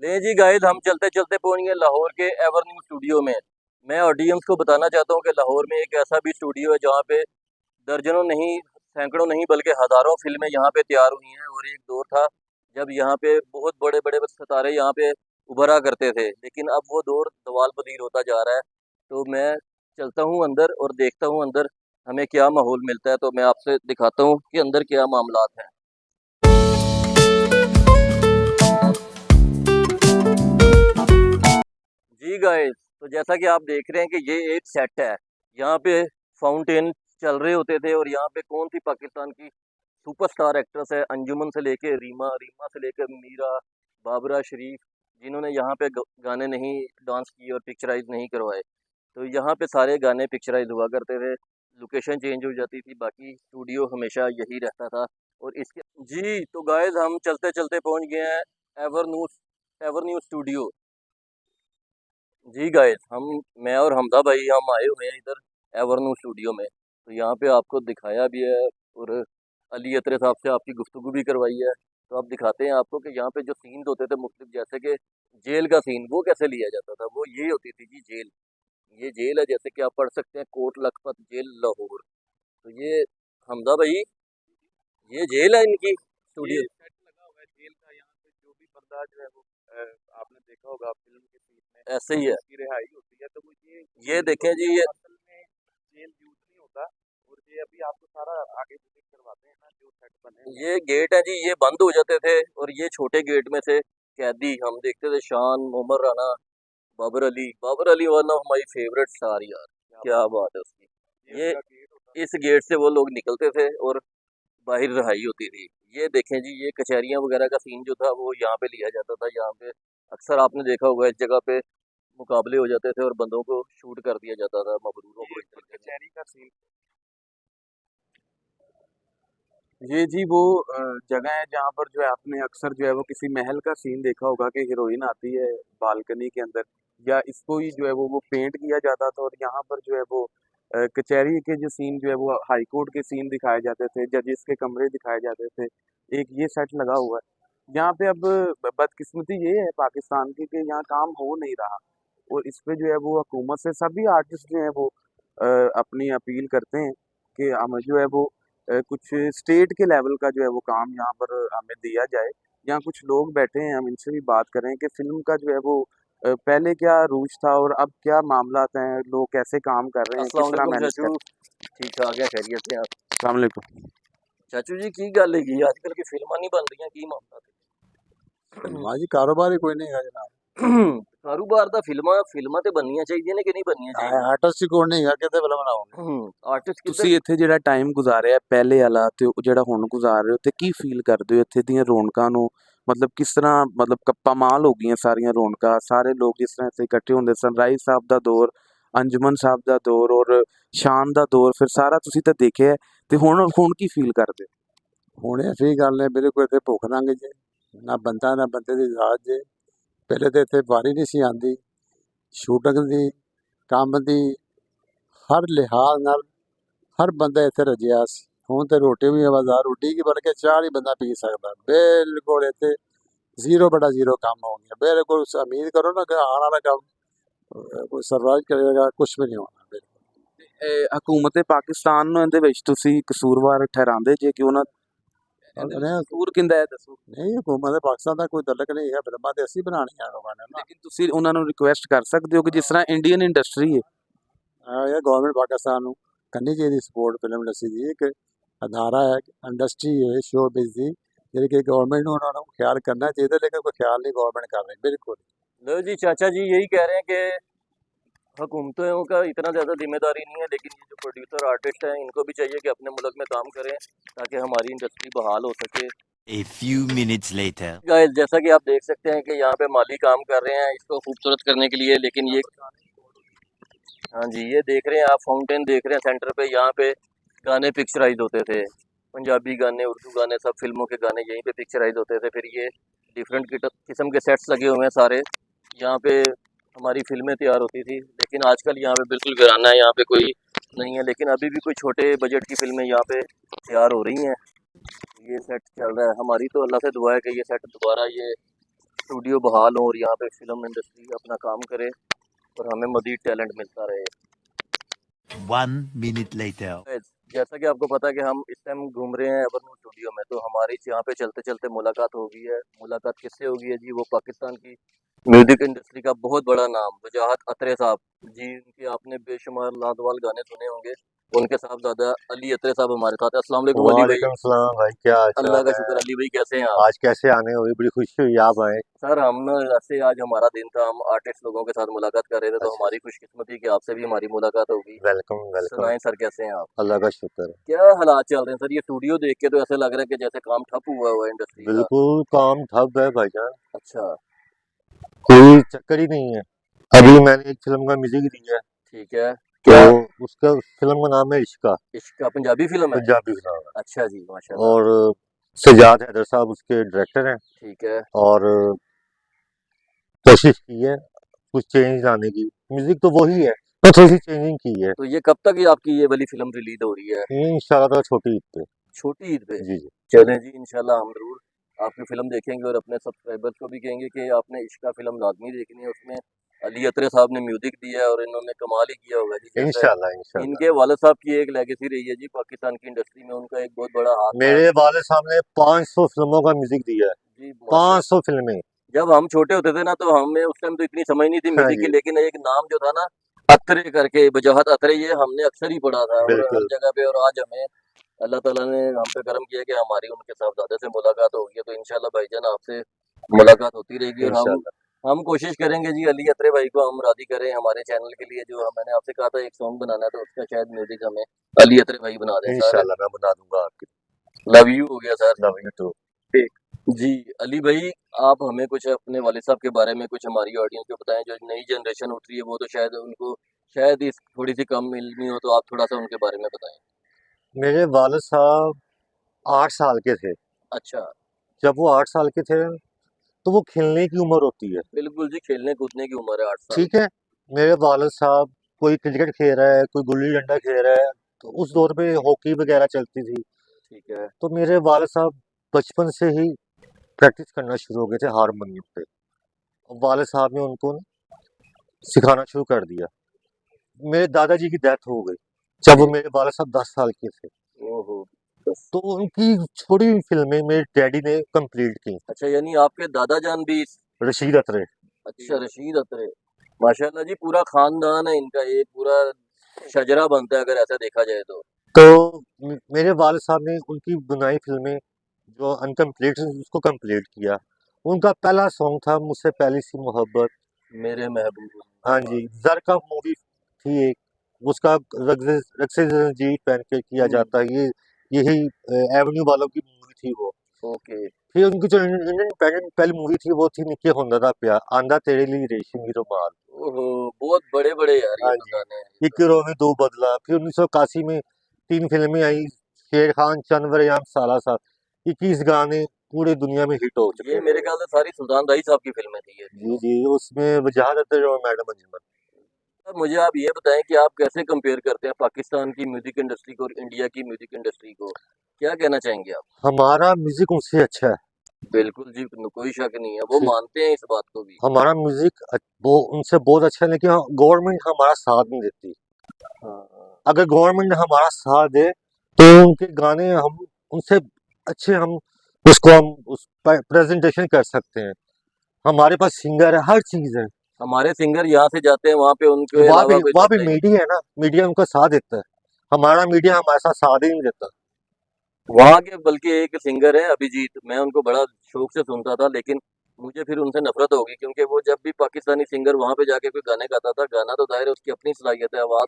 ले जी गाइस, हम चलते चलते पहुंच गए लाहौर के एवरन्यू स्टूडियो में। मैं ऑडियंस को बताना चाहता हूं कि लाहौर में एक ऐसा भी स्टूडियो है जहां पे दर्जनों नहीं, सैकड़ों नहीं बल्कि हजारों फिल्में यहाँ पे तैयार हुई हैं। और एक दौर था जब यहाँ पे बहुत बड़े बड़े सितारे यहाँ पे उभरा करते थे, लेकिन अब वो दौर दवाल पदीर होता जा रहा है। तो मैं चलता हूँ अंदर और देखता हूँ अंदर हमें क्या माहौल मिलता है, तो मैं आपसे दिखाता हूँ कि अंदर क्या मामलात हैं। जी गाइस, तो जैसा कि आप देख रहे हैं कि ये एक सेट है। यहाँ पे फाउंटेन चल रहे होते थे और यहाँ पे कौन सी पाकिस्तान की सुपरस्टार एक्ट्रेस है, अंजुमन से लेके रीमा, रीमा से लेकर मीरा, बाबरा शरीफ, जिन्होंने यहाँ पे गाने नहीं डांस किए और पिक्चराइज नहीं करवाए। तो यहाँ पे सारे गाने पिक्चराइज हुआ करते थे। लोकेशन चेंज हो जाती थी, बाकी स्टूडियो हमेशा यही रहता था। और इसके जी तो गाइस, हम चलते चलते पहुँच गए हैं एवरन्यू एवरन्यू स्टूडियो। जी गाइस, मैं और हमजा भाई हम आए हुए हैं इधर एवरन्यू स्टूडियो में। तो यहाँ पे आपको दिखाया भी है और अली अतरे साहब से आपकी गुफ्तगू भी करवाई है। तो अब दिखाते हैं आपको कि यहाँ पे जो सीन्स होते थे मुख्तलिफ, जैसे कि जेल का सीन वो कैसे लिया जाता था। वो ये होती थी जी जेल। ये जेल है, जैसे कि आप पढ़ सकते हैं, कोट लखपत जेल लाहौर। तो ये हमजा भाई, ये जेल है इनकी ये स्टूडियो। सेट लगा हुआ है जेल का। यहाँ पे जो भी बंदा जो है वो आपने देखा होगा फिल्म के सीन में ऐसे ही है। उसकी रिहाई होती है, तो वो ये ये जेल देखें होती जी, है, ये असल में जेल यूज नहीं होता। और ये अभी आपको सारा आगे विजिट करवाते हैं ना, जो सेट बने हुए हैं। ये गेट है जी, ये बंद हो जाते थे और ये छोटे गेट में से कैदी हम देखते थे, Shaan, Umar Rana, Babar Ali one of my favourite star यार। क्या क्या बात बात है है, ये उसकी। ये उसका गेट होता था। इस गेट से वो लोग निकलते थे और बाहर रिहाई होती थी। ये देखें जी, ये कचहरियां वगैरह का सीन जो था वो यहाँ पे लिया जाता था। यहाँ पे अक्सर आपने देखा होगा, इस जगह पे मुकाबले हो जाते थे और बंदों को शूट कर दिया जाता था, मबरूरों को ये इस तरीके से। कचहरी का सीन। ये जी वो जगह है जहाँ पर जो है आपने अक्सर जो है वो किसी महल का सीन देखा होगा कि हीरोइन आती है बालकनी के अंदर, या इसको ही जो है वो पेंट किया जाता था। और यहाँ पर जो है वो कचहरी के जो सीन जो है वो हाई कोर्ट के सीन दिखाए जाते थे, जजेस के कमरे दिखाए जाते थे। एक ये सेट लगा हुआ है यहाँ पे। अब बदकिस्मती ये है पाकिस्तान की कि यहाँ काम हो नहीं रहा। और इस पे जो है वो हुकूमत से सभी आर्टिस्ट जो है वो अ, अपनी अपील करते हैं कि हम जो है वो कुछ स्टेट के लेवल का जो है वो काम यहाँ पर हमें दिया जाए। यहाँ कुछ लोग बैठे हैं, हम इनसे भी बात करें कि फिल्म का जो है वो पहले क्या रूज था और अब क्या मामला हैं, लोग कैसे काम कर रहे हैं, अस्सलाम किस तरह वालेकुम मैनेज कर चाचू। रहे ठीक ठाक है, खैरियत से आप? हैं। अस्सलाम वालेकुम। चाचू जी की गल है, आजकल की फिल्मां नहीं बन रही, की मामला फिल्मा जी कारोबार ही कोई नहीं है जनाब। कारोबार ਦਾ ਫਿਲਮਾਂ ਤੇ ਬਣਨੀਆਂ ਚਾਹੀਦੀਆਂ ਨੇ ਕਿ ਨਹੀਂ ਬਣਨੀਆਂ ਚਾਹੀਦੀਆਂ? ਆਰਟਿਸਟ ਹੀ ਕੋਈ ਨਹੀਂ ਹੈ, ਕਿਤੇ ਫਿਲਮ ਬਣਾਓਗੇ। ਆਰਟਿਸਟ ਕਿੱਧਰ? ਤੁਸੀਂ ਇੱਥੇ ਜਿਹੜਾ ਟਾਈਮ ਗੁਜ਼ਾਰਿਆ ਪਹਿਲੇ ਵਾਲਾ ਤੇ ਜਿਹੜਾ ਹੁਣ ਗੁਜ਼ਾਰ ਰਹੇ ਹੋ, ਤੇ ਕੀ ਫੀਲ ਕਰਦੇ ਹੋ ਇੱਥੇ ਦੀਆਂ ਰੌਣਕਾਂ ਨੂੰ? ਮਤਲਬ ਕਿਸ ਤਰ੍ਹਾਂ, ਮਤਲਬ ਕੱਪਾ ਮਾਲ ਹੋ ਗਈਆਂ ਸਾਰੀਆਂ ਰੌਣਕਾਂ, ਸਾਰੇ ਲੋਕ ਜਿਸ ਤਰ੍ਹਾਂ ਇੱਥੇ ਇਕੱਠੇ ਹੁੰਦੇ ਸਨ, ਰਾਈ ਸਾਹਿਬ ਦਾ ਦੌਰ, ਅੰਜੁਮਨ ਸਾਹਿਬ ਦਾ ਦੌਰ ਔਰ ਸ਼ਾਨ ਦਾ ਦੌਰ, ਫਿਰ ਸਾਰਾ ਤੁਸੀਂ ਤਾਂ ਦੇਖਿਆ ਤੇ ਹੁਣ ਕੀ ਫੀਲ ਕਰਦੇ ਹੋ? ਹੁਣ ਇਹ ਗੱਲ ਨੇ ਬਿਲਕੁਲ ਇੱਥੇ ਭੁੱਖ ਲੰਘ ਜੇ, ਨਾ ਬੰਦਾ ਨਾ ਬੰਦੇ ਦੀ ਜ਼ਾਤ ਜੇ। ਪਹਿਲੇ ਤਾਂ ਇੱਥੇ ਵਾਰੀ ਨਹੀਂ ਸੀ ਆਉਂਦੀ, ਸ਼ੂਟਿੰਗ ਦੀ, ਕੰਮ ਦੀ, ਹਰ ਲਿਹਾਜ਼ ਨਾਲ ਹਰ ਬੰਦਾ ਇੱਥੇ ਰੱਜਿਆ ਸੀ। ਹੁਣ ਤੇ ਰੋਟੀ ਵੀ ਬਾਜ਼ਾਰ ਰੋਟੀ ਕੀ ਬਲਕਿ ਚਾਹ ਨਹੀਂ ਬੰਦਾ ਪੀ ਸਕਦਾ। ਬਿਲਕੁਲ ਇੱਥੇ ਜ਼ੀਰੋ ਬੜਾ ਜ਼ੀਰੋ ਕੰਮ ਹੋ ਗਿਆ। ਬਿਲਕੁਲ ਉਮੀਦ ਕਰੋ ਨਾ ਕਿ ਆਉਣ ਵਾਲਾ ਕੰਮ ਕੋਈ ਸਰਵਾਈਵ ਕਰੇਗਾ, ਕੁਛ ਵੀ ਨਹੀਂ ਹੋਣਾ ਬਿਲਕੁਲ। ਹਕੂਮਤ ਪਾਕਿਸਤਾਨ ਨੂੰ ਇਹਦੇ ਵਿੱਚ ਤੁਸੀਂ ਕਸੂਰਵਾਰ ਠਹਿਰਾਉਂਦੇ ਜੇ ਕਿ ਉਹਨਾਂ ਕਸੂਰ ਕਿੰਦਾ ਹੈ ਦੱਸੋ? ਨਹੀਂ, ਹਕੂਮਤ ਪਾਕਿਸਤਾਨ ਦਾ ਕੋਈ ਤਲਕ ਨਹੀਂ ਹੈ, ਫਿਲਮਾਂ ਤੇ ਅਸੀਂ ਬਣਾਉਣੀਆਂ ਲੋਕਾਂ ਨੇ ਨਾ। ਲੇਕਿਨ ਤੁਸੀਂ ਉਹਨਾਂ ਨੂੰ ਰਿਕੁਐਸਟ ਕਰ ਸਕਦੇ ਹੋ ਕਿ ਜਿਸ ਤਰ੍ਹਾਂ ਇੰਡੀਅਨ ਇੰਡਸਟਰੀ ਹੈ, ਇਹ ਗਵਰਨਮੈਂਟ ਪਾਕਿस्तान ਨੂੰ करनी चाहिए सपोर्ट फिल्म इंडस्ट्री की। एक अदारा है, इंडस्ट्री है शो बिज की, ਜਿਹੜੀ ਕਿ गवर्नमेंट ਨੂੰ ਉਹਨਾਂ ਨੂੰ ਖਿਆਲ ਕਰਨਾ ਚਾਹੀਦਾ, लेकिन कोई ख्याल नहीं गवर्नमेंट कर रही बिल्कुल। लो जी, चाचा जी यही कह रहे हैं कि हुकूमतों का इतना ज़्यादा जिम्मेदारी नहीं है, लेकिन ये जो प्रोड्यूसर आर्टिस्ट हैं इनको भी चाहिए कि अपने मुल्क में काम करें ताकि हमारी इंडस्ट्री बहाल हो सके। A few minutes later. Guys, जैसा कि आप देख सकते हैं कि यहाँ पे माली काम कर रहे हैं इसको खूबसूरत करने के लिए, लेकिन ये, हाँ जी, ये देख रहे हैं आप, फाउंटेन देख रहे हैं सेंटर पे। यहाँ पे गाने पिक्चराइज होते थे, पंजाबी गाने, उर्दू गाने, सब फिल्मों के गाने यहीं पे पिक्चराइज होते थे। फिर ये डिफरेंट किस्म के सेट्स लगे हुए हैं सारे, यहाँ पे हमारी फिल्में तैयार होती थी। लेकिन आजकल यहाँ पे बिल्कुल वीराना है, यहाँ पे कोई नहीं है। लेकिन अभी भी कोई छोटे बजट की फिल्में यहाँ पे तैयार हो रही हैं। ये सेट चल रहा है, हमारी तो अल्लाह से दुआ है कि ये सेट दोबारा ये स्टूडियो बहाल हो और यहाँ पे फिल्म इंडस्ट्री अपना काम करे और हमें मजीद टैलेंट मिलता रहे। 1 minute later. Guys, जैसा कि आपको पता है कि हम इस टाइम घूम रहे हैं एवरनूर स्टूडियो में, तो हमारी यहाँ पे चलते चलते मुलाकात हो गई है। मुलाकात किससे हो गई है जी? वो पाकिस्तान की म्यूजिक इंडस्ट्री का बहुत बड़ा नाम वजाहत अतरे साहब जी, उनके आपने बेशुमार लाजवाब गाने सुने होंगे। उनके साहबजादा अली अतरे साहब हमारे साथ हैं। अस्सलाम वालेकुम अली भाई। वालेकुम सलाम भाई, क्या अल्लाह हाल का है? शुक्र। अली भाई कैसे हैं आप? आज कैसे आने हुई, बड़ी खुशी हुई आप आए। सर हम ना ऐसे आज हमारा दिन था, हम आर्टिस्ट लोगों के साथ मुलाकात कर रहे थे, तो अच्छा, हमारी खुशकिस्मती कि आपसे भी हमारी मुलाकात होगी। Welcome welcome. सुनाएं सर कैसे हैं आप? अल्लाह का शुक्र है। क्या हालात चल रहे हैं सर? ये स्टूडियो देख के तो ऐसे लग रहा है कि जैसे काम ठप हुआ हुआ है इंडस्ट्री का। बिल्कुल काम ठप है भाईजान, अच्छा, कोई चक्कर ही नहीं है। अभी मैंने एक फिल्म का म्यूजिक दिया है, ठीक है। तो क्या उसका फिल्म का नाम है इश्का, इश्क पंजाबी फिल्म है? पंजाबी फिल्म है। अच्छा जी, माशाल्लाह। और सजाद हैदर साहब उसके डायरेक्टर हैं। ठीक है। और कोशिश की है कुछ चेंज लाने की, म्यूजिक तो वही है, तो थोड़ी सी चेंजिंग की है। तो ये कब तक ये आपकी ये वाली फिल्म रिलीज हो रही है? ये इंशाल्लाह छोटी ईद पे। छोटी ईद पे? जी जी, चलें जी, इंशाल्लाह हम जरूर आपकी फिल्म देखेंगे और अपने सब्सक्राइबर्स को भी कहेंगे कि आपने इश्का फिल्म लाजमी देखनी है। उसमें अली अतरे साहब ने म्यूजिक दिया है और इन्होंने कमाल ही किया होगा जी। जैसे इंशाल्लाह इंशाल्लाह। इनके वालिद साहब की एक लेगेसी रही है जी पाकिस्तान की इंडस्ट्री में, उनका एक बहुत बड़ा हाथ था मेरे वाले साहब ने 500 फिल्मों का म्यूजिक दिया है, जी। माशा 500 फिल्में। जब हम छोटे होते थे ना, तो हमें उस टाइम तो इतनी समझ नहीं थी हाँ म्यूजिक की, जी, लेकिन एक नाम जो था ना अतरे करके, वजाहत अतरे, ये हमने अक्सर ही पढ़ा था और हर बिल्कुल जगह पे। और आज हमें अल्लाह ताला ने हम पे करम किया कि हमारी उनके साहबजादे से मुलाकात हो गई है। तो इंशाल्लाह भाईजान आपसे मुलाकात होती रहेगी और इंशाल्लाह हम कोशिश करेंगे जी अली अतरे भाई को हम राजी करें हमारे चैनल के लिए। जो मैंने आपसे कहा था एक सॉन्ग बनाना है, तो उसका शायद म्यूजिक हमें अली अतरे भाई बना दें सर। इंशाल्लाह मैं बना दूंगा आपकी। लव यू हो गया सर। Love you too. जी अली भाई, आप हमें कुछ अपने वालिद साहब के बारे में कुछ हमारी ऑडियंस को बताएं। जो नई जनरेशन उठ रही है वो तो शायद उनको शायद इस थोड़ी सी कम इल्मी हो, तो आप थोड़ा सा उनके बारे में बताएं। मेरे वालिद साहब 8 साल के थे। अच्छा, जब वो 8 साल के थे तो वो खेलने की उम्र होती है, बिल्कुल जी, खेलने कूदने की उम्र है 8 साल। ठीक है। मेरे वालिद साहब कोई क्रिकेट खेल रहा है, कोई गुल्ली डंडा खेल रहा है, तो उस दौर पे हॉकी वगैरह चलती थी। ठीक है। तो मेरे वालिद साहब बचपन से ही प्रैक्टिस करना शुरू हो गए थे हारमोनियम पे, और वालिद साहब ने उनको सिखाना शुरू कर दिया। मेरे दादाजी की डेथ हो गई जब वो मेरे वालिद साहब 10 साल के थे, ओहो, बस। तो उनकी छोड़ी हुई फिल्में मेरे डैडी ने कंप्लीट की। अच्छा, यानी आपके दादा जान भी रशीद अतरे। अच्छा, रशीद अतरे, माशाल्लाह जी, पूरा खानदान है इनका, ये पूरा शजरा बनता है अगर ऐसा देखा जाए तो। तो मेरे वालिद साहब ने उनकी बनाई फिल्में जो अनकम्प्लीट उसको कंप्लीट किया। उनका पहला सॉन्ग था मुझसे पहली सी मोहब्बत। मेरे महबूब। हाँ जी, जर का मूवी थी एक, उसका रक्से रंजीत पहन के किया जाता है, ये यही एवेन्यू वालों की मूवी थी वो। ओके। फिर उनकी जो इंडिपेंडेंट पहली मूवी थी वो थी निके होंदा दा प्यार, आंदा तेरे लिए रेशमी रुमाल। ओहो, बहुत बड़े बड़े यार ये हाँ तो जी, गाने हैं ये एक तो। रोमी दो बदला। फिर 1981 में 3 फिल्में आई, शेर खान, चंदवरयाम, सालासर। 21 गाने पूरी दुनिया में हिट हो चुके ये हैं। मेरे ख्याल से सारी सुल्तान राही साहब की फिल्में थी ये। जी जी, उसमें वजाहत अख्तर और मैडम अंजुमन। अब मुझे आप ये बताएं कि आप कैसे कंपेयर करते हैं पाकिस्तान की म्यूजिक इंडस्ट्री को और इंडिया की म्यूजिक इंडस्ट्री को? क्या कहना चाहेंगे आप? हमारा म्यूजिक उनसे अच्छा है, बिल्कुल जी, कोई शक नहीं है, वो ठीक। मानते हैं इस बात को भी। हमारा म्यूजिक वो उनसे बहुत अच्छा है, लेकिन गवर्नमेंट हमारा साथ नहीं देती। हाँ, अगर गवर्नमेंट हमारा साथ दे तो उनके गाने हम उनसे अच्छे, हम उसको हम उस प्रेजेंटेशन कर सकते हैं। हमारे पास सिंगर है, हर चीज है। हमारे सिंगर यहाँ से जाते हैं वहां पे, उनके वहाँ अलावा कोई भी सुनता ही नहीं। मीडिया है ना, मीडिया उनका साथ देता है। हमारा मीडिया हमारे साथ ही नहीं देता। वहाँ के बल्कि एक सिंगर है अभिजीत, मैं उनको बड़ा शौक से सुनता था, लेकिन मुझे फिर उनसे नफरत हो गई, क्योंकि वो जब भी पाकिस्तानी सिंगर वहां पे जाके कोई गाने गाता था, गाना तो जाहिर है उसकी अपनी सलाहियत है, आवाज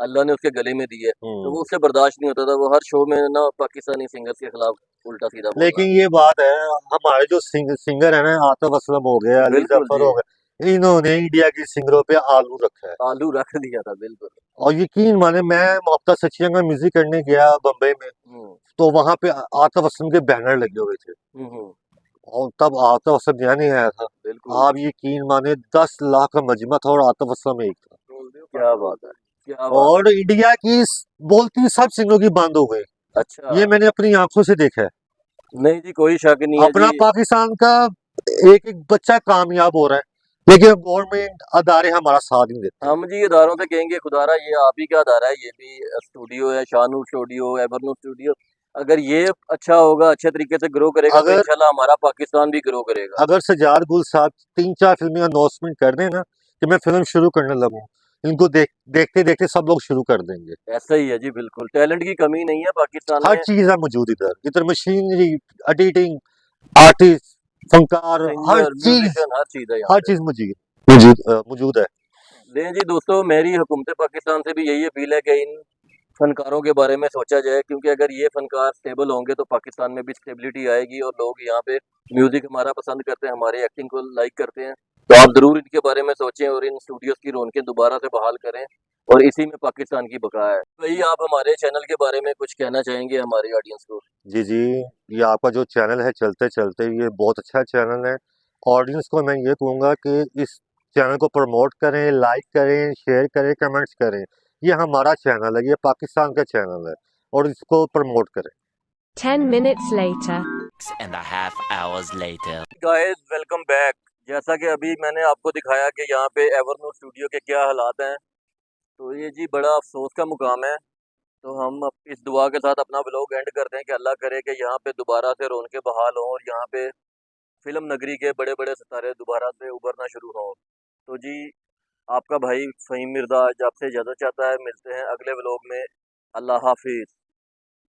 अल्लाह ने उसके गले में दी है, तो वो उससे बर्दाश्त नहीं होता था। वो हर शो में ना पाकिस्तानी सिंगर के खिलाफ उल्टा सीधा बोल रहा लेकिन ये बात है, हमारे जो सिंगर है ना, आतिफ असलम हो गया, था। अली बिल्कुल जफर जी, हो गया, इन्होंने इंडिया की सिंगरों पे आलू रखा है। आलू रख दिया था बिल्कुल। और यकीन माने, मैं मोहब्बत सचिया का म्यूजिक करने गया बम्बई में, हम्म तो वहां पे आतिफ असलम के बैनर लगे हुए थे, हम्म, और तब आतिफ असलम यहाँ नहीं आया था। बिल्कुल। आप यकीन माने 10 लाख का मजमा था और आतिफ असलम एक था। क्या बात है, क्या बात और इंडिया की बोलती सब सिंगरों की बंद हो गई, है। अच्छा, ये मैंने अपनी आंखों से देखा है। नहीं जी, कोई शक नहीं है अपना जी। पाकिस्तान का एक एक बच्चा कामयाब हो रहा है, लेकिन गवर्नमेंट अदारे हमारा साथ नहीं देते। हम जी इदारों से कहेंगे खुदारा ये आप ही का अदारा है, ये भी स्टूडियो है, शाहनूर स्टूडियो, एवरनूर स्टूडियो। अगर ये अच्छा होगा, अच्छे तरीके से ग्रो करेगा, तो अगर इंशाल्लाह हमारा पाकिस्तान भी ग्रो करेगा। अगर सजाद गुल साहब 3-4 फिल्में अनाउंसमेंट कर दें ना कि मैं फिल्म शुरू करने लगूं, इनको देखते देखते सब लोग शुरू कर देंगे। ऐसा ही है जी, बिल्कुल टैलेंट की कमी नहीं है पाकिस्तान हर में। चीज है मौजूद इधर, इधर मशीनरी, एडिटिंग, आर्टिस्ट, फनकार, हर सिंगर, चीज, म्यूजिशियन, हर चीज है यहाँ हर पे। चीज मौजूद है। लें जी दोस्तों, मेरी हुकूमत पाकिस्तान से भी यही अपील है कि इन फनकारों के बारे में सोचा जाए, क्योंकि अगर ये फनकार स्टेबल होंगे तो पाकिस्तान में भी स्टेबिलिटी आएगी और लोग यहाँ पे म्यूजिक हमारा पसंद करते हैं, हमारी एक्टिंग को लाइक करते हैं। तो आप ज़रूर इनके बारे में सोचें और इन स्टूडियोज़ की रौनकें दोबारा से बहाल करें, और इसी में पाकिस्तान की बका है। भाई आप हमारे चैनल के बारे में कुछ कहना चाहेंगे हमारी ऑडियंस को? जी जी, ये आपका जो चैनल है चलते चलते ये बहुत अच्छा चैनल है। ऑडियंस को मैं ये कहूँगा कि इस चैनल को प्रमोट करें, लाइक करें, शेयर करें, कमेंट्स करें। ये हमारा चैनल है, ये पाकिस्तान का चैनल है, और इसको प्रमोट करें। 10 minutes later. 6.5 hours later. Guys welcome back. जैसा कि अभी मैंने आपको दिखाया कि यहाँ पे एवरनूर स्टूडियो के क्या हालात हैं, तो ये जी बड़ा अफसोस का मुकाम है। तो हम इस दुआ के साथ अपना व्लॉग एंड करते हैं कि अल्लाह करे कि यहाँ पे दोबारा से रौनकें बहाल हों और यहाँ पे फिल्म नगरी के बड़े बड़े सितारे दोबारा से उभरना शुरू हों। तो जी आपका भाई फ़हीम मिर्ज़ा आज आपसे इजाज़त चाहता है। मिलते हैं अगले व्लॉग में। अल्लाह हाफिज़।